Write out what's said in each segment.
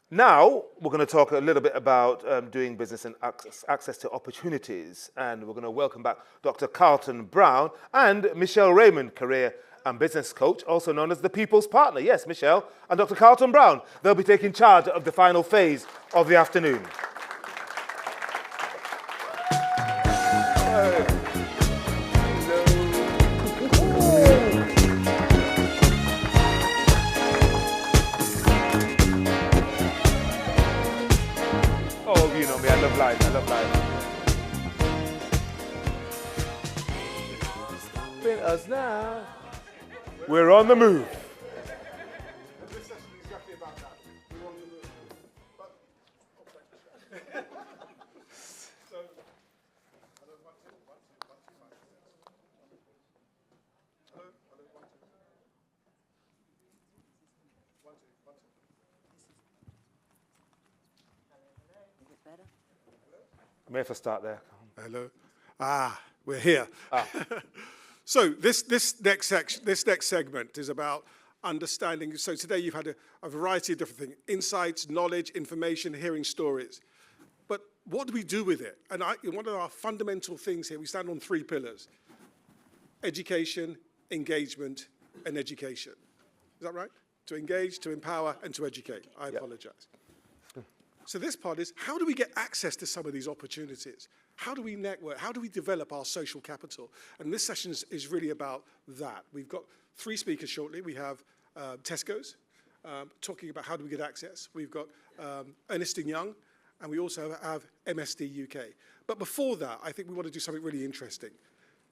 Now, we're going to talk a little bit about doing business and access to opportunities. And we're going to welcome back Dr. Carlton Brown and Michelle Raymond, career and business coach, also known as the People's Partner. Yes, Michelle and Dr. Carlton Brown. They'll be taking charge of the final phase of the afternoon. Oh, you know me, I love life, I love life. With us now. We're on the move. This session is exactly about that. We're on the move. So, hello, 1, 2, 1, 2, 1, 2, 1. Hello, 1, 2. 1, 2, 1, 2. I may have to start there. Hello. We're here. So this next segment is about understanding. So today you've had a variety of different things: insights, knowledge, information, hearing stories. But what do we do with it? And one of our fundamental things here, we stand on 3 pillars: education, engagement, and education. Is that right? To engage, to empower, and to educate. I apologize. So this part is, how do we get access to some of these opportunities? How do we network? How do we develop our social capital? And this session is really about that. We've got 3 speakers shortly. We have Tesco's talking about how do we get access. We've got Ernst & Young, and we also have MSD UK. But before that, I think we want to do something really interesting.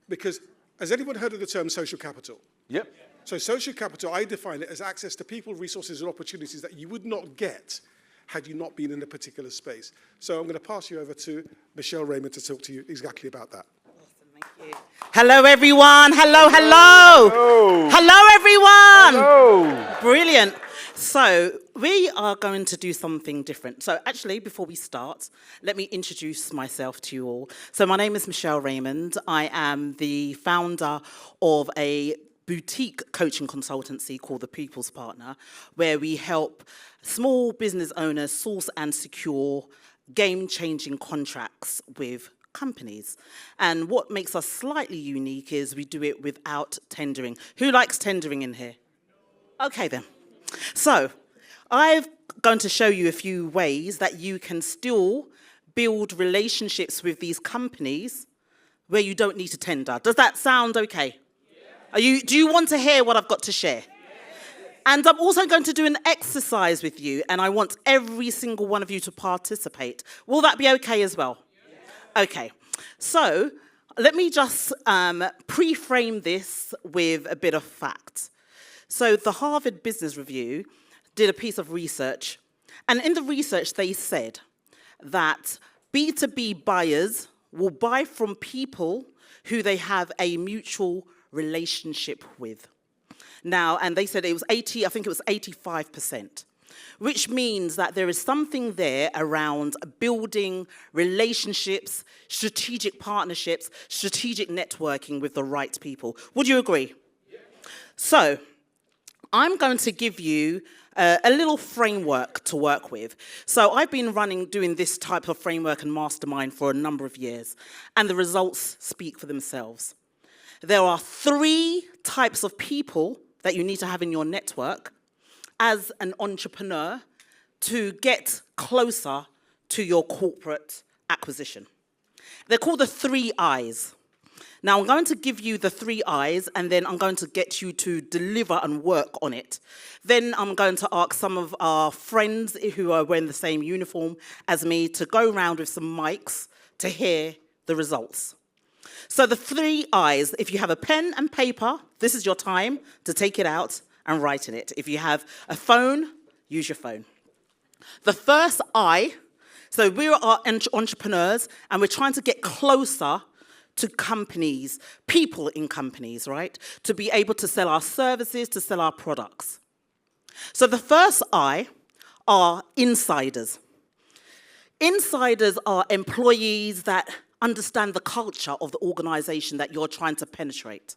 Because has anyone heard of the term social capital? Yep. So social capital, I define it as access to people, resources, and opportunities that you would not get had you not been in a particular space. So I'm going to pass you over to Michelle Raymond to talk to you exactly about that. Awesome, thank you. Hello, everyone. Hello, hello. Hello. Hello, everyone. Hello. Brilliant. So we are going to do something different. So actually, before we start, let me introduce myself to you all. So my name is Michelle Raymond. I am the founder of a boutique coaching consultancy called the People's Partner, where we help small business owners source and secure game-changing contracts with companies. And what makes us slightly unique is we do it without tendering. Who likes tendering in here? Okay then. So I'm going to show you a few ways that you can still build relationships with these companies where you don't need to tender. Does that sound okay? Do you want to hear what I've got to share? And I'm also going to do an exercise with you, and I want every single one of you to participate. Will that be okay as well? Okay. So let me just pre-frame this with a bit of fact. So the Harvard Business Review did a piece of research, and in the research they said that B2B buyers will buy from people who they have a mutual relationship with. Now, and they said it was 85%, which means that there is something there around building relationships, strategic partnerships, strategic networking with the right people. Would you agree? Yeah. So I'm going to give you a little framework to work with. So I've been doing this type of framework and mastermind for a number of years, and the results speak for themselves. There are 3 types of people that you need to have in your network as an entrepreneur to get closer to your corporate acquisition. They're called the 3 I's. Now, I'm going to give you the 3 I's, and then I'm going to get you to deliver and work on it. Then I'm going to ask some of our friends who are wearing the same uniform as me to go around with some mics to hear the results. So the 3 I's, if you have a pen and paper, this is your time to take it out and write in it. If you have a phone, use your phone. The first I, so we are entrepreneurs, and we're trying to get closer to companies, people in companies, right? To be able to sell our services, to sell our products. So the first I are insiders. Insiders are employees that understand the culture of the organization that you're trying to penetrate.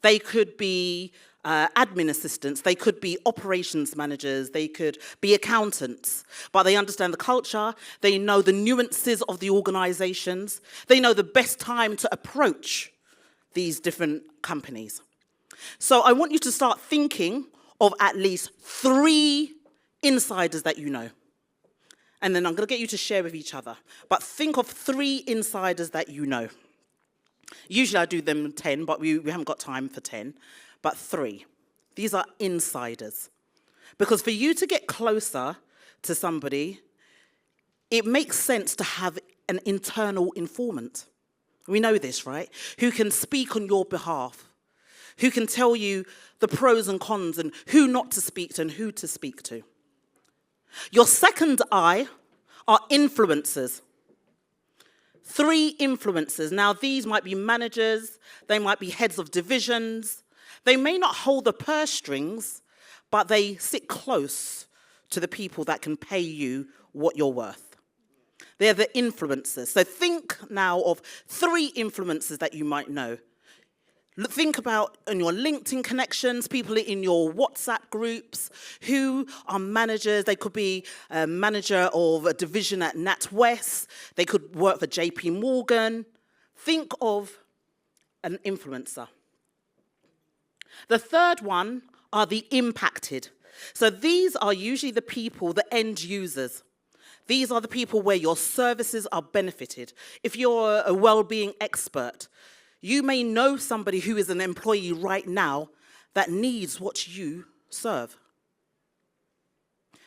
They could be admin assistants, they could be operations managers, they could be accountants, but they understand the culture, they know the nuances of the organizations, they know the best time to approach these different companies. So I want you to start thinking of at least 3 insiders that you know. And then I'm going to get you to share with each other. But think of 3 insiders that you know. Usually I do them 10, but we haven't got time for 10. But 3. These are insiders. Because for you to get closer to somebody, it makes sense to have an internal informant. We know this, right? Who can speak on your behalf, who can tell you the pros and cons and who not to speak to and who to speak to. Your second eye are influencers. 3 influencers. Now, these might be managers, they might be heads of divisions. They may not hold the purse strings, but they sit close to the people that can pay you what you're worth. They're the influencers. So think now of 3 influencers that you might know. Think about in your LinkedIn connections, people in your WhatsApp groups who are managers. They could be a manager of a division at NatWest. They could work for JP Morgan. Think of an influencer. The third one are the impacted. So these are usually the people, the end users. These are the people where your services are benefited. If you're a well-being expert, you may know somebody who is an employee right now that needs what you serve.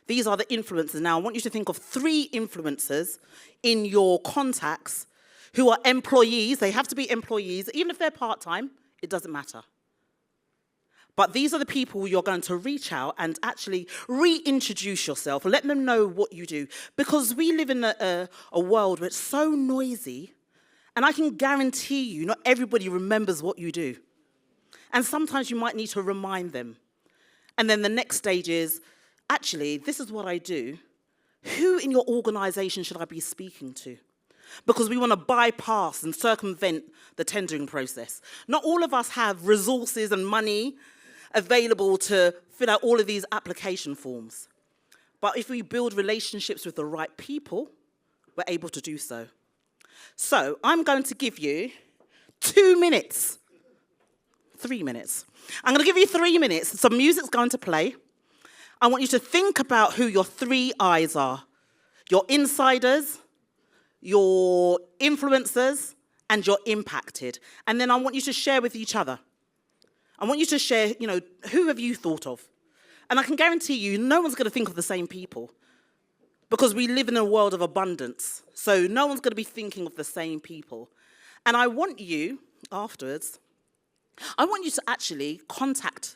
These are the influencers. Now, I want you to think of 3 influencers in your contacts who are employees. They have to be employees. Even if they're part-time, it doesn't matter. But these are the people you're going to reach out and actually reintroduce yourself. Let them know what you do. Because we live in a world where it's so noisy, and I can guarantee you not everybody remembers what you do. And sometimes you might need to remind them. And then the next stage is, actually, this is what I do. Who in your organization should I be speaking to? Because we want to bypass and circumvent the tendering process. Not all of us have resources and money available to fill out all of these application forms. But if we build relationships with the right people, we're able to do so. So I'm going to give you 2 minutes. 3 minutes. I'm going to give you 3 minutes. Some music's going to play. I want you to think about who your 3 eyes are. Your insiders, your influencers, and your impacted. And then I want you to share with each other. I want you to share, who have you thought of? And I can guarantee you, no one's going to think of the same people. Because we live in a world of abundance. So no one's going to be thinking of the same people. And I want you, afterwards, I want you to actually contact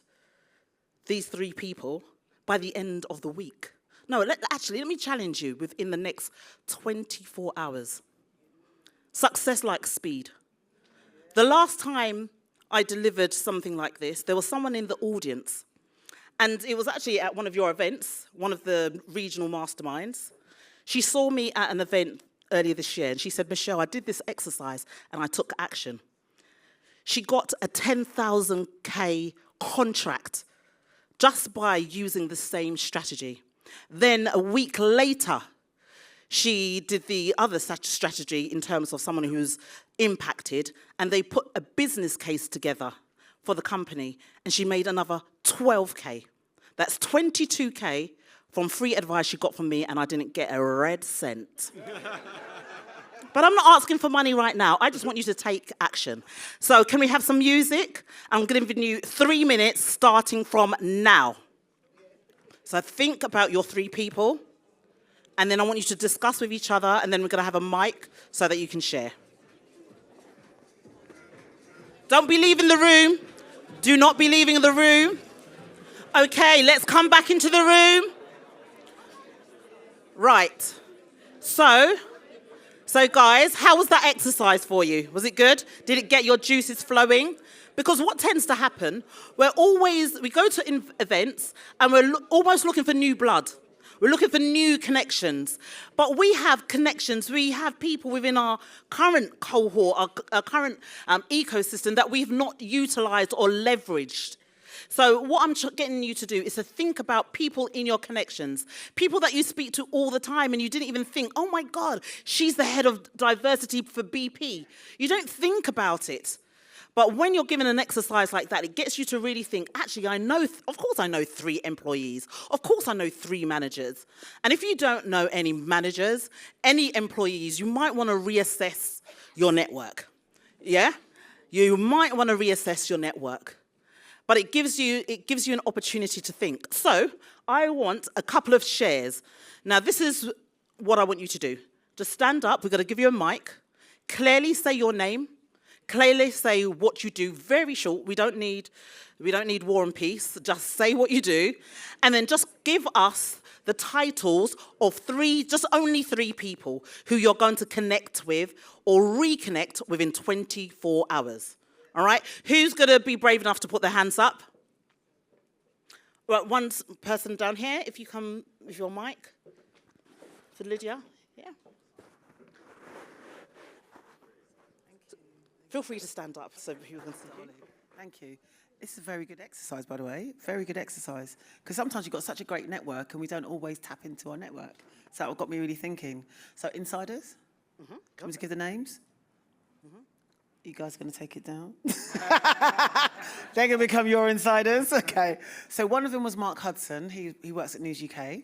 these 3 people by the end of the week. No, let me challenge you within the next 24 hours. Success like speed. The last time I delivered something like this, there was someone in the audience. And it was actually at one of your events, one of the regional masterminds. She saw me at an event earlier this year, and she said, Michelle, I did this exercise, and I took action. She got a 10,000K contract just by using the same strategy. Then a week later, she did the other strategy in terms of someone who's impacted, and they put a business case together for the company, and she made another 12K. That's 22K from free advice she got from me, and I didn't get a red cent. But I'm not asking for money right now. I just want you to take action. So can we have some music? I'm giving you 3 minutes starting from now. So think about your 3 people, and then I want you to discuss with each other, and then we're going to have a mic so that you can share. Don't be leaving the room. Do not be leaving the room. Okay, let's come back into the room. Right. So guys, how was that exercise for you? Was it good? Did it get your juices flowing? Because what tends to happen, we go to events and we're almost looking for new blood. We're looking for new connections. But we have connections. We have people within our current cohort, our current ecosystem that we've not utilized or leveraged. So what I'm getting you to do is to think about people in your connections, people that you speak to all the time and you didn't even think, oh my God, she's the head of diversity for BP. You don't think about it. But when you're given an exercise like that, it gets you to really think, actually, of course I know 3 employees. Of course I know 3 managers. And if you don't know any managers, any employees, you might want to reassess your network. Yeah? You might want to reassess your network. But it gives you an opportunity to think. So I want a couple of shares. Now, this is what I want you to do. Just stand up. We're going to give you a mic. Clearly say your name. Clearly say what you do, very short. We don't need War and Peace. Just say what you do. And then just give us the titles of only three people who you're going to connect with or reconnect within 24 hours. All right? Who's going to be brave enough to put their hands up? Right, one person down here, if you come with your mic. For Lydia. Yeah. Feel free to stand up so people can see you. Thank you. This is a very good exercise, by the way. Very good exercise. Because sometimes you've got such a great network and we don't always tap into our network. So that got me really thinking. So insiders, can we just give the names? You guys going to take it down? They're going to become your insiders? Okay. So one of them was Mark Hudson. He works at News UK.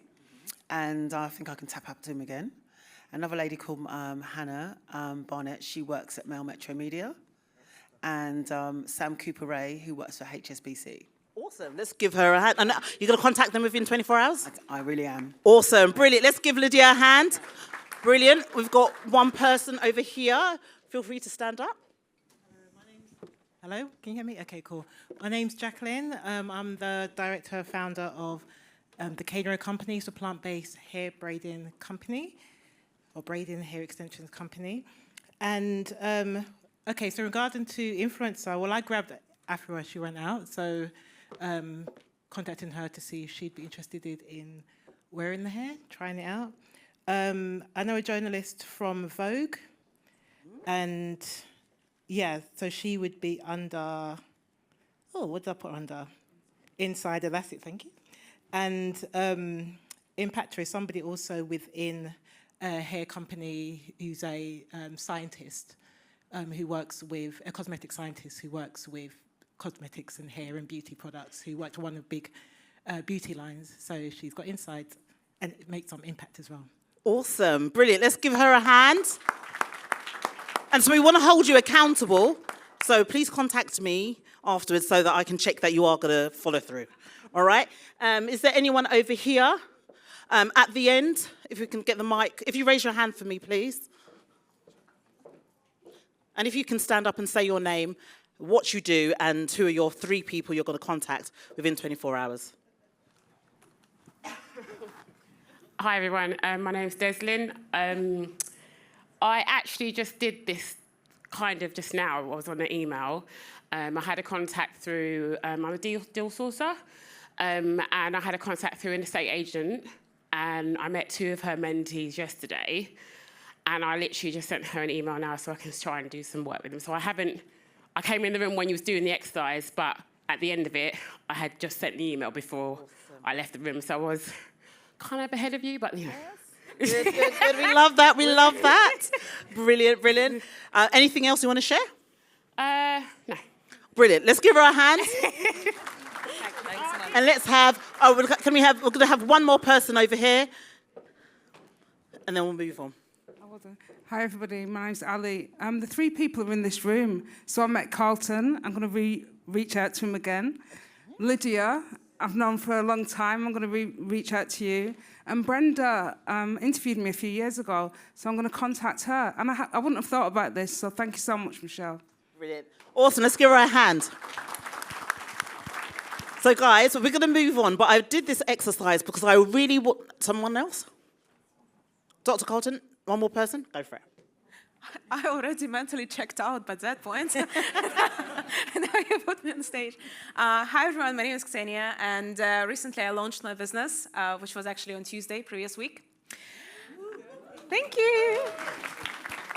And I think I can tap up to him again. Another lady called Hannah Barnett, she works at Mail Metro Media. And Sam Cooper-Ray, who works for HSBC. Awesome. Let's give her a hand. And you're going to contact them within 24 hours? I really am. Awesome. Brilliant. Let's give Lydia a hand. Brilliant. We've got one person over here. Feel free to stand up. Hello, can you hear me? Okay, cool. My name's Jacqueline. I'm the director and founder of the Caterer Company, so plant-based hair braiding company, or braiding hair extensions company. And, okay, so regarding to influencer, well, I grabbed Afro as she went out, so contacting her to see if she'd be interested in wearing the hair, trying it out. I know a journalist from Vogue, and yeah, so she would be under, what did I put under? Insider, that's it, thank you. And Impactor is somebody also within a hair company who's a scientist who works with, a cosmetic scientist who works with cosmetics and hair and beauty products, who worked on one of the big beauty lines. So she's got insight and it makes some impact as well. Awesome. Brilliant. Let's give her a hand. And so we want to hold you accountable. So please contact me afterwards so that I can check that you are going to follow through. All right? Is there anyone over here at the end? If we can get the mic. If you raise your hand for me, please. And if you can stand up and say your name, what you do, and who are your 3 people you're going to contact within 24 hours. Hi, everyone. My name's Deslyn. I actually just did this kind of just now. I was on an email. I had a contact through, I'm a deal sourcer, and I had a contact through an estate agent, and I met 2 of her mentees yesterday, and I literally just sent her an email now so I can try and do some work with them. So I came in the room when you was doing the exercise, but at the end of it, I had just sent the email before I left the room, so I was kind of ahead of you, but you know. Good, good, good. We love that. We love that. Brilliant, brilliant. Anything else you want to share? No. Brilliant. Let's give her a hand. And let's have, we're going to have one more person over here. And then we'll move on. Hi, everybody. My name's Ali. The 3 people are in this room. So I met Carlton. I'm going to reach out to him again. Lydia, I've known for a long time. I'm going to reach out to you. And Brenda interviewed me a few years ago, so I'm going to contact her. And I wouldn't have thought about this, so thank you so much, Michelle. Brilliant. Awesome. Let's give her a hand. So, guys, we're going to move on, but I did this exercise because I really want... Someone else? Dr. Carlton, one more person? Go for it. I already mentally checked out by that point. And now you put me on stage. Hi, everyone. My name is Ksenia, and recently I launched my business, which was actually on Tuesday, previous week. Thank you.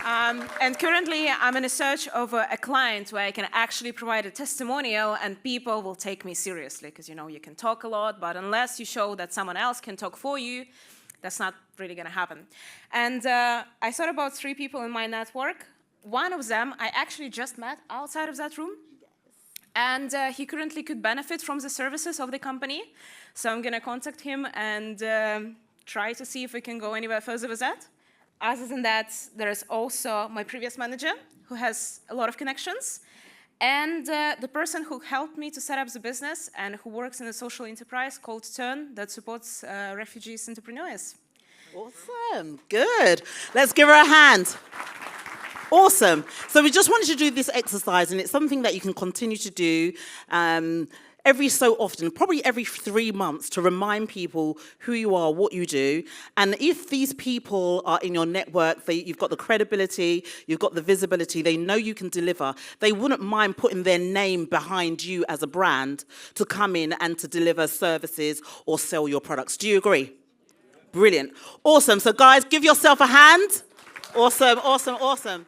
And currently, I'm in a search of a client where I can actually provide a testimonial and people will take me seriously. Because, you know, you can talk a lot, but unless you show that someone else can talk for you, that's not really going to happen. And I thought about 3 people in my network. One of them I actually just met outside of that room. And he currently could benefit from the services of the company. So I'm going to contact him and try to see if we can go anywhere further with that. Other than that, there is also my previous manager, who has a lot of connections, and the person who helped me to set up the business and who works in a social enterprise called Turn that supports refugees entrepreneurs. Awesome. Good. Let's give her a hand. Awesome. So we just wanted to do this exercise, and it's something that you can continue to do every so often, probably every 3 months, to remind people who you are, what you do. And if these people are in your network, you've got the credibility, you've got the visibility, they know you can deliver, they wouldn't mind putting their name behind you as a brand to come in and to deliver services or sell your products. Do you agree? Brilliant. Awesome. So guys, give yourself a hand. Awesome, awesome, awesome.